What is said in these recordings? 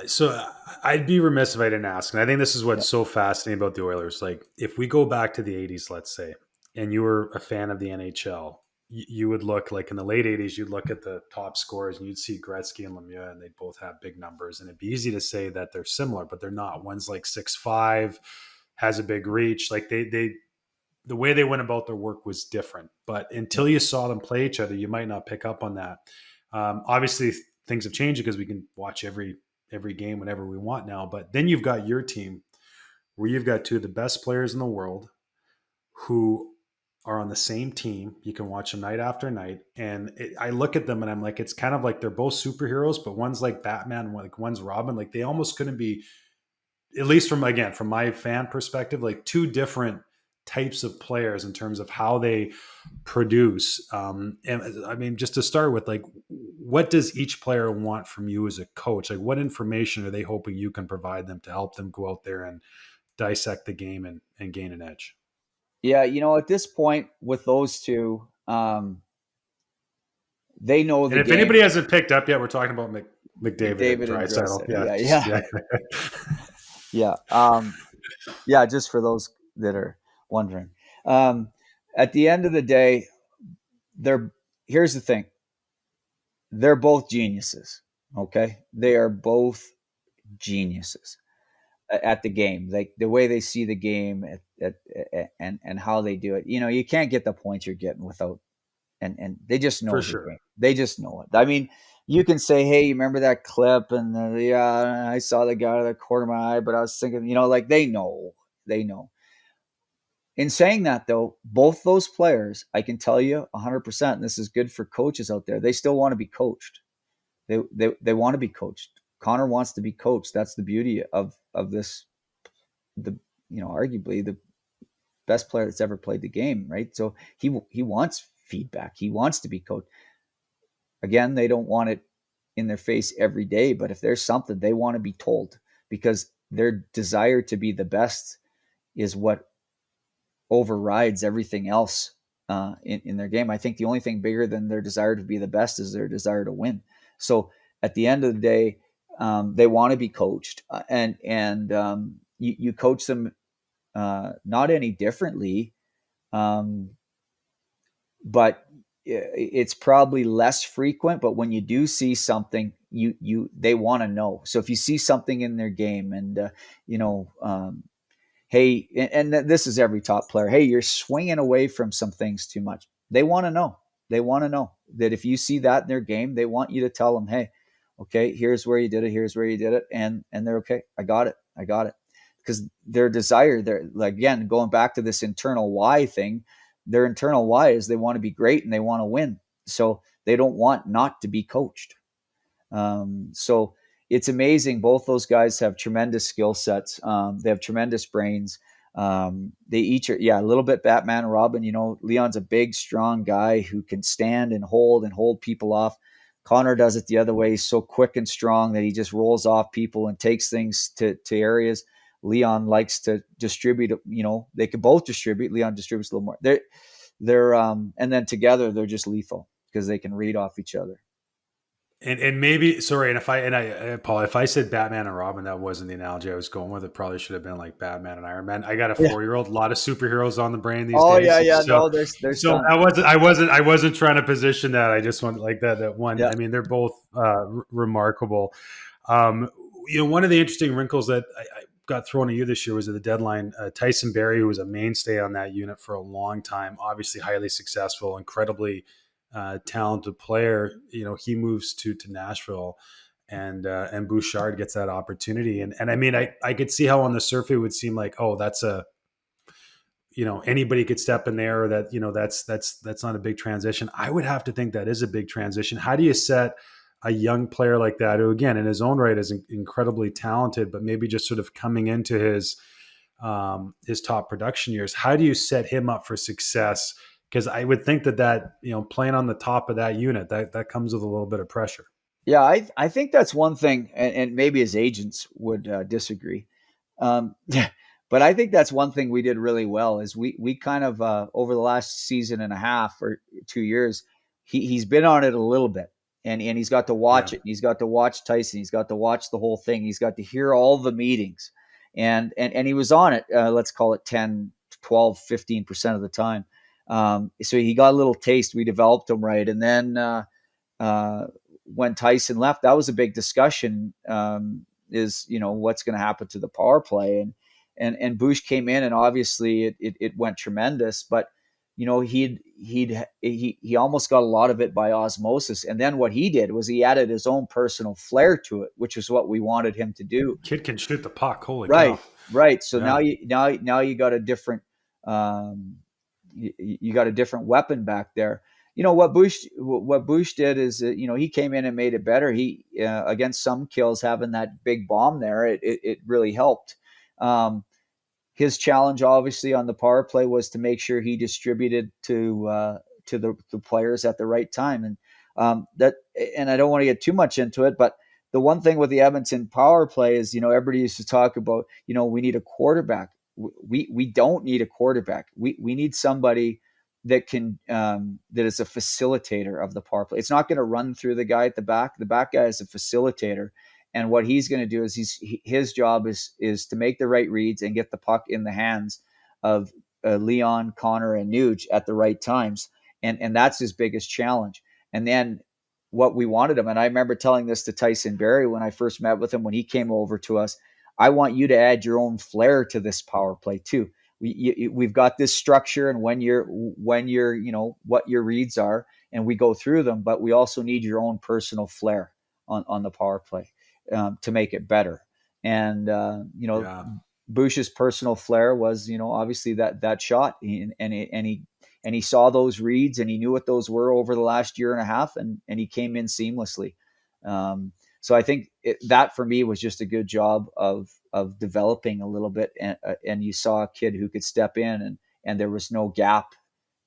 So I'd be remiss if I didn't ask, and I think this is Yeah. what's so fascinating about the Oilers. Like, if we go back to the '80s, let's say, and you were a fan of the NHL, you would look like in the late '80s. You'd look at the top scorers, and you'd see Gretzky and Lemieux, and they both have big numbers, and it'd be easy to say that they're similar, but they're not. One's like 6'5", has a big reach. Like they the way they went about their work was different. But Yeah. until you saw them play each other, you might not pick up on that. Obviously, things have changed because we can watch every game whenever we want now. But then you've got your team where you've got two of the best players in the world who are on the same team. You can watch them night after night, and I look at them and I'm like, it's kind of like they're both superheroes, but one's like Batman, like one's Robin. Like they almost couldn't be, at least from my fan perspective, like two different types of players in terms of how they produce. And I mean, just to start with, like, what does each player want from you as a coach? Like, what information are they hoping you can provide them to help them go out there and dissect the game and gain an edge? Yeah, at this point with those two, they know And the if anybody game. hasn't picked up yet, we're talking about McDavid and McDavid and Drysdale. Drysdale. Yeah, Yeah, just yeah, yeah. yeah. Yeah, just for those that are wondering. Um, at the end of the day, they're here's the thing. They're both geniuses. Okay? They are both geniuses at the game. Like the way they see the game and how they do it. You can't get the points you're getting without and they just For know the sure. game. They just know it. I mean, you can say, "Hey, you remember that clip?" And yeah, I saw the guy out of the corner of my eye, but I was thinking, like they know. In saying that, though, both those players, I can tell you 100%, and this is good for coaches out there. They still want to be coached. They want to be coached. Connor wants to be coached. That's the beauty of this. The arguably the best player that's ever played the game, right? So he wants feedback. He wants to be coached. Again, they don't want it in their face every day, but if there's something they want to be told because their desire to be the best is what overrides everything else in their game. I think the only thing bigger than their desire to be the best is their desire to win. So at the end of the day, they want to be coached, and you coach them not any differently, um, but it's probably less frequent. But when you do see something, they want to know. So if you see something in their game, and you know, hey, and this is every top player. Hey, you're swinging away from some things too much. They want to know. They want to know that if you see that in their game, they want you to tell them, hey, okay, here's where you did it. Here's where you did it, and they're okay. I got it. I got it. Because their desire, they're like, again, going back to this internal why thing, their internal why is they want to be great and they want to win. So they don't want not to be coached. So it's amazing. Both those guys have tremendous skill sets. They have tremendous brains. They each are, yeah, a little bit Batman and Robin. Leon's a big, strong guy who can stand and hold people off. Connor does it the other way. He's so quick and strong that he just rolls off people and takes things to areas. Leon likes to distribute. They can both distribute. Leon distributes a little more. And then together they're just lethal because they can read off each other. And maybe sorry, and I Paul, if I said Batman and Robin, that wasn't the analogy I was going with. It probably should have been like Batman and Iron Man. I got a Yeah. 4-year-old, a lot of superheroes on the brain these Oh yeah, days. yeah. So No, there's so tons. I wasn't trying to position that. I just wanted like that one. Yeah. I mean, they're both remarkable. Um, one of the interesting wrinkles that I got thrown at you this year was at the deadline. Tyson Berry, who was a mainstay on that unit for a long time, obviously highly successful, incredibly talented player. He moves to Nashville, and Bouchard gets that opportunity. And I mean, I could see how on the surface it would seem like, oh, that's a anybody could step in there, or that that's not a big transition. I would have to think that is a big transition. How do you set a young player like that, who again in his own right is incredibly talented, but maybe just sort of coming into his top production years? How do you set him up for success? Because I would think that playing on the top of that unit, that comes with a little bit of pressure. Yeah, I think that's one thing, and maybe his agents would disagree. But I think that's one thing we did really well is we kind of over the last season and a half or 2 years, he's been on it a little bit. and he's got to watch Yeah. it. He's got to watch Tyson. He's got to watch the whole thing. He's got to hear all the meetings, and he was on it. Let's call it 10, 12, 15% of the time. So he got a little taste. We developed him right, and then uh, when Tyson left, that was a big discussion. Is what's going to happen to the power play, and Bush came in, and obviously it went tremendous, but he almost got a lot of it by osmosis, and then what he did was he added his own personal flair to it, which is what we wanted him to do. Kid can shoot the puck. Holy Right, cow. right. So Yeah. now you got a different um, you got a different weapon back there. What Bush did is he came in and made it better. He against some kills, having that big bomb there, it really helped. Um, his challenge, obviously, on the power play was to make sure he distributed to the players at the right time, and I don't want to get too much into it, but the one thing with the Edmonton power play is, everybody used to talk about, we need a quarterback. We don't need a quarterback. We need somebody that that is a facilitator of the power play. It's not going to run through the guy at the back. The back guy is a facilitator, and what he's going to do is his job is to make the right reads and get the puck in the hands of Leon, Connor, and Nuge at the right times, and that's his biggest challenge. And then what we wanted him, and I remember telling this to Tyson Barrie when I first met with him when he came over to us. I want you to add your own flair to this power play too. We've got this structure, and when you're what your reads are, and we go through them, but we also need your own personal flair on the power play to make it better. And Yeah. Bush's personal flair was, obviously that shot, and he saw those reads, and he knew what those were over the last year and a half, and he came in seamlessly. So I think that for me was just a good job of developing a little bit, and you saw a kid who could step in, and there was no gap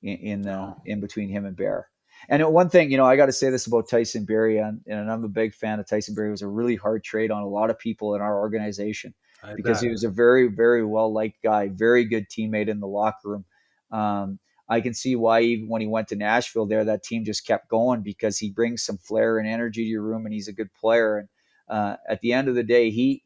No. in between him and Bear. And one thing, I got to say this about Tyson Barrie, and I'm a big fan of Tyson Barrie. It was a really hard trade on a lot of people in our organization I because he bet. was a very, very well liked guy, very good teammate in the locker room. I can see why even when he went to Nashville, there that team just kept going because he brings some flair and energy to your room, and he's a good player. And at the end of the day, he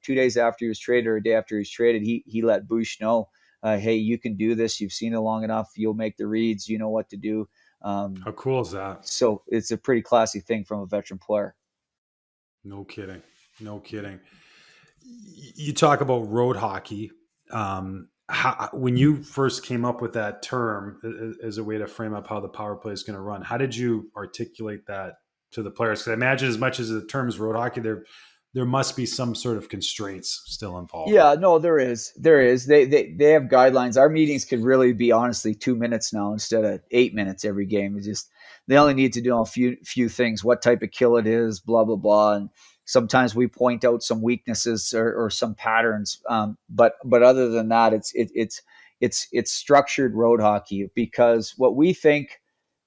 2 days after he was traded, or a day after he was traded, he let Bush know, hey, you can do this. You've seen it long enough. You'll make the reads. You know what to do. How cool is that? So it's a pretty classy thing from a veteran player. No kidding. No kidding. You talk about road hockey. When you first came up with that term as a way to frame up how the power play is going to run, how did you articulate that to the players? Because I imagine, as much as the term is road hockey, there must be some sort of constraints still involved. Yeah, no, there is. There is. They have guidelines. Our meetings could really be honestly 2 minutes now instead of 8 minutes every game. It's just they only need to do a few things, what type of kill it is, blah blah blah. And sometimes we point out some weaknesses or some patterns. But other than that, it's structured road hockey because what we think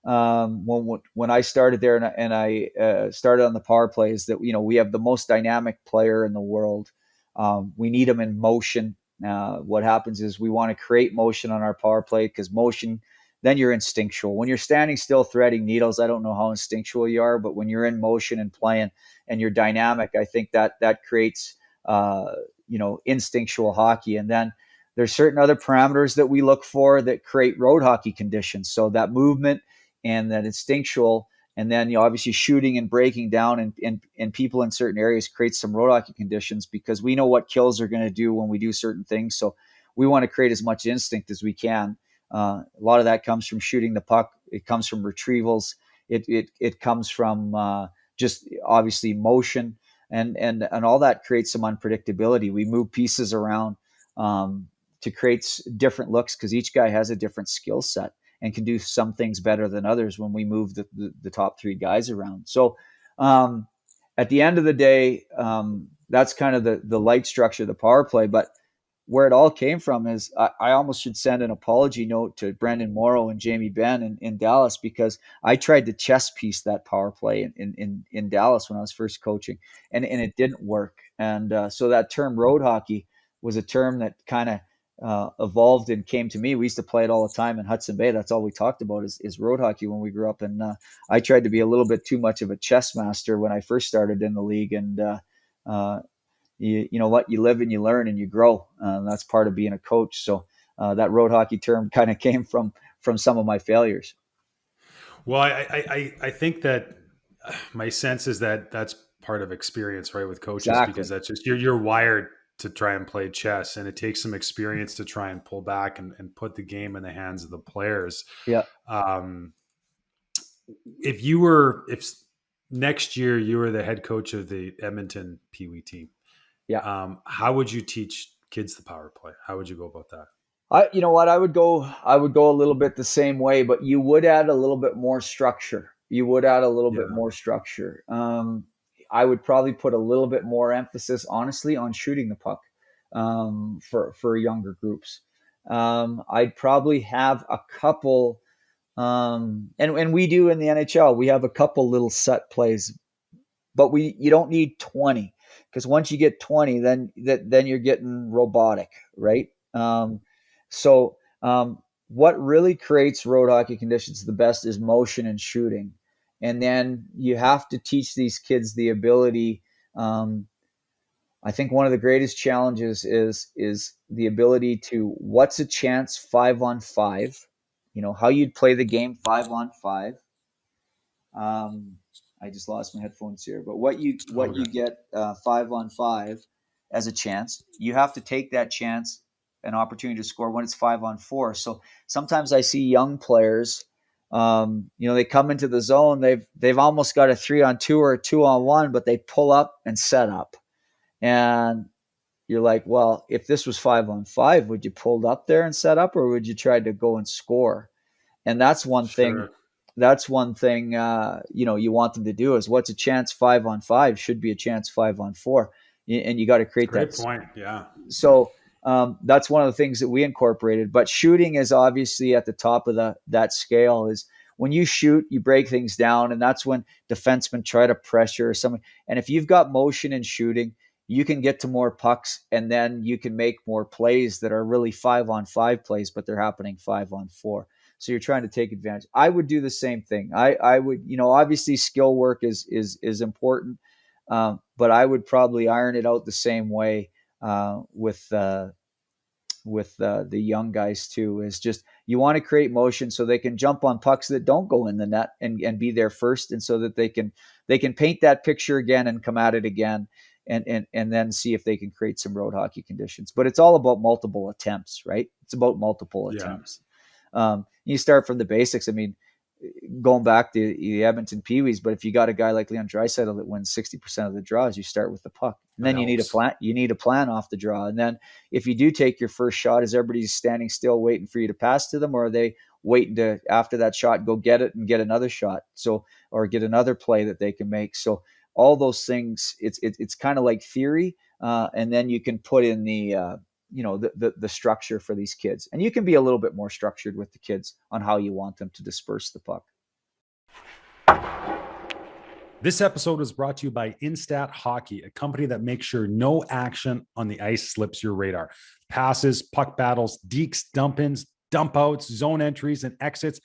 when I started there and I started on the power play is that we have the most dynamic player in the world. We need them in motion. What happens is we want to create motion on our power play because motion, then you're instinctual. When you're standing still threading needles, I don't know how instinctual you are, but when you're in motion and playing and you're dynamic, I think that creates instinctual hockey. And then there's certain other parameters that we look for that create road hockey conditions. So that movement and that instinctual, and then obviously shooting and breaking down and people in certain areas create some road hockey conditions because we know what kills are going to do when we do certain things. So we want to create as much instinct as we can. A lot of that comes from shooting the puck. It comes from retrievals. It comes from just obviously motion, and all that creates some unpredictability. We move pieces around to create different looks because each guy has a different skill set and can do some things better than others when we move the top three guys around. So um, at the end of the day, that's kind of the light structure of the power play. But where it all came from is I almost should send an apology note to Brendan Morrow and Jamie Benn in Dallas because I tried to chess piece that power play in Dallas when I was first coaching, and it didn't work. And so that term road hockey was a term that kind of evolved and came to me. We used to play it all the time in Hudson Bay. That's all we talked about is road hockey when we grew up. And I tried to be a little bit too much of a chess master when I first started in the league. And uh, you know what, you live and you learn and you grow. That's part of being a coach. So that road hockey term kind of came from some of my failures. Well, I think that my sense is that that's part of experience, right, with coaches, because Exactly. that's just you're wired to try and play chess, and it takes some experience to try and pull back and put the game in the hands of the players. Yeah. Um, if next year you were the head coach of the Edmonton Pee Wee team, Yeah. how would you teach kids the power play? How would you go about that? You know what, I would go a little bit the same way, but you would add a little bit more structure. You would add a little bit Yeah. more structure. I would probably put a little bit more emphasis, honestly, on shooting the puck for younger groups. I'd probably have a couple, and we do in the NHL. We have a couple little set plays, but we you don't need 20, because once you get 20, then you're getting robotic, right? So what really creates road hockey conditions the best is motion and shooting, and then you have to teach these kids the ability. um, I think one of the greatest challenges is the ability to, what's a chance 5-on-5, how you'd play the game 5-on-5. um, I just lost my headphones here. But what you Okay. get 5-on-5 as a chance, you have to take that chance, an opportunity to score when it's 5-on-4. So sometimes I see young players, they come into the zone, they've almost got a 3-on-2 or a 2-on-1, but they pull up and set up, and you're like, well, if this was 5-on-5, would you pulled up there and set up, or would you try to go and score? And Sure. that's one thing you want them to do, is, what's a chance 5-on-5 should be a chance 5-on-4, and you got to create that. Great point. Yeah. So that's one of the things that we incorporated. But shooting is obviously at the top of that scale. Is when you shoot, you break things down, and that's when defensemen try to pressure or something. And if you've got motion in shooting, you can get to more pucks, and then you can make more plays that are really 5-on-5 plays, but they're happening 5-on-4. So you're trying to take advantage. I would do the same thing. I would, obviously skill work is important, but I would probably iron it out the same way with the young guys too. Is just, you want to create motion so they can jump on pucks that don't go in the net, and be there first, and so that they can paint that picture again and come at it again, and then see if they can create some road hockey conditions. But it's all about multiple attempts, right? It's about multiple Yeah. attempts. You start from the basics. I mean, going back to the Edmonton Pee Wees, but if you got a guy like Leon Draisaitl that wins 60% of the draws, you start with the puck, and That then you need a helps. plan. You need a plan off the draw, and then if you do take your first shot, is everybody standing still waiting for you to pass to them, or are they waiting to, after that shot, go get it and get another shot, so, or get another play that they can make? So all those things, it's kind of like theory, and then you can put in the structure for these kids, and you can be a little bit more structured with the kids on how you want them to disperse the puck. This episode is brought to you by Instat Hockey, a company that makes sure no action on the ice slips your radar. Passes, puck battles, dekes, dump ins, dump outs, zone entries, and exits,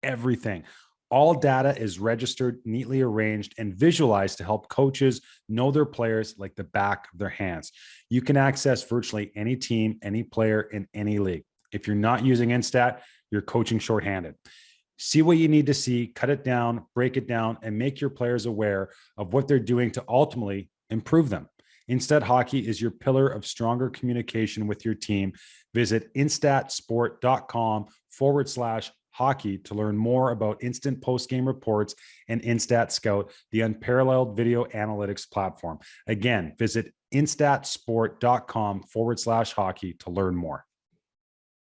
everything. All data is registered, neatly arranged, and visualized to help coaches know their players like the back of their hands. You can access virtually any team, any player in any league. If you're not using Instat, you're coaching shorthanded. See what you need to see, cut it down, break it down, and make your players aware of what they're doing to ultimately improve them. Instat Hockey is your pillar of stronger communication with your team. Visit instatsport.com/hockey to learn more about instant post-game reports and Instat Scout, the unparalleled video analytics platform. Again, visit instatsport.com/hockey to learn more.